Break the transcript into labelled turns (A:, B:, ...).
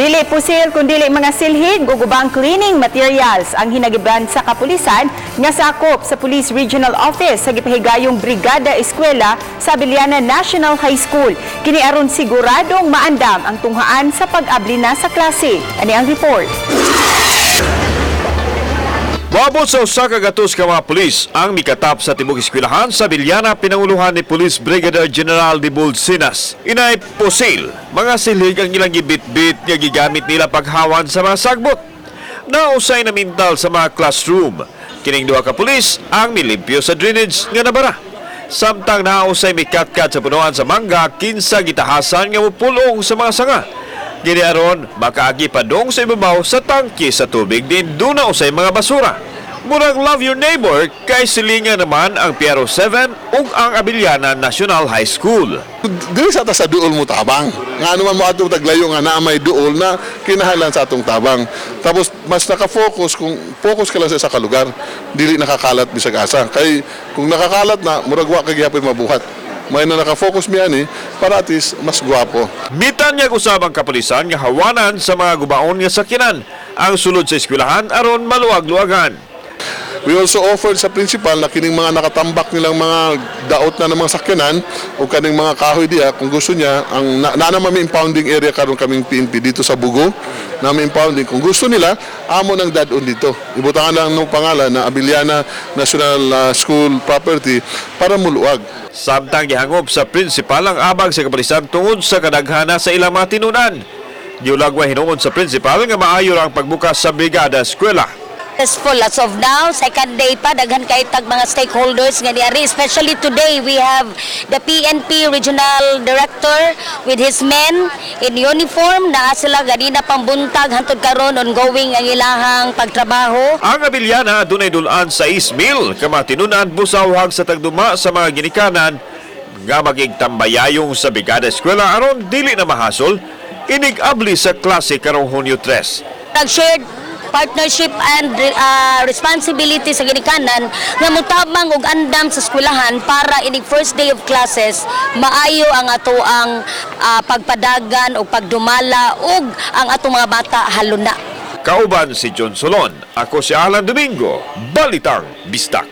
A: Dili pusil kundi mga silhig ug ubang cleaning materials ang hinagiban sa kapulisan nga sakop sa Police Regional Office sa gipahigayong Brigada Eskwela sa Abiliana National High School. Kini aron siguradong maandam ang tunghaan sa pag-abli na sa klase. Ani ang report.
B: Moabot sa usa ka gatos ka mga pulis ang mikatap sa tibok eskwelahan sa Abiliana pinanguluhan ni Police Brigadier General de Bolsinas. Inay pusil, mga silhig ang ilang gibit-bit nga gigamit nila paghawan sa mga sagbot. Nausay na mintal sa mga classroom. Kining duha ka pulis ang milimpyo sa drainage nga nabara. Samtang nausay mikatkat sa punuan sa mangga kinsa gitahasan nga mupulong sa mga sanga. Gini aron makaagi padong sa ibabaw sa tangke sa tubig din duna usay mga basura. Murang love your neighbor kay silingan naman ang Piero 7 ug ang Abiliana National High School.
C: Dili sa ta sa duol mo tabang. Nga naman mo atong taglayo nga na may duol na kinahanglan sa atong tabang. Tapos mas naka-focus kung focus ka lang sa isa ka lugar, dili nakakalat bisag asa. Kay kung nakakalat na murag wa kay gyapon mabuhat. May na naka-focus miyan para at least mas gwapo.
B: Mitan niya usabang kapulisan nga hawanan sa mga gubaon nga sakyanan ang sulod sa eskwelahan aron maluwag-luwagan.
C: We also offered sa principal na kining mga nakatambak nilang mga daot na ng mga sakyanan o kaning mga kahoy diya kung gusto niya ang naman may impounding area karon kaming PNP dito sa Bugo na may impounding kung gusto nila amo nang dadon dito ibutangan lang ng pangalan na Abiliana National School Property para muluwag.
B: Samtang gihangop sa principal ang abag sa kapulisan tungod sa kadaghana sa ilang mga tinunan. Giulagwa hinuon sa principal nga maayo ang pagbukas sa Brigada Eskwela.
D: Successful as of now, second day pa, daghan kay tag mga stakeholders nga niari. Especially today, we have the PNP Regional Director with his men in uniform na sila ganina pambuntag hantod karon ongoing ang ilahang pagtrabaho.
B: Ang Abiliana dunay dulan sa ismil kamatinunan busawhag sa tagduma sa mga ginikanan nga magigtambayayong sa Brigada Eskwela aron dili na mahasol inig-abli sa klase karong Hunyo 3.
D: Nag-shared partnership and responsibility sa ginikanan nga mutabang og andam sa eskwelahan para inig first day of classes maayo ang ato ang pagpadagan o pagdumala ug ang atong mga bata haluna.
B: Kauban si John Solon, ako si Alan Domingo, Balitang Bistak.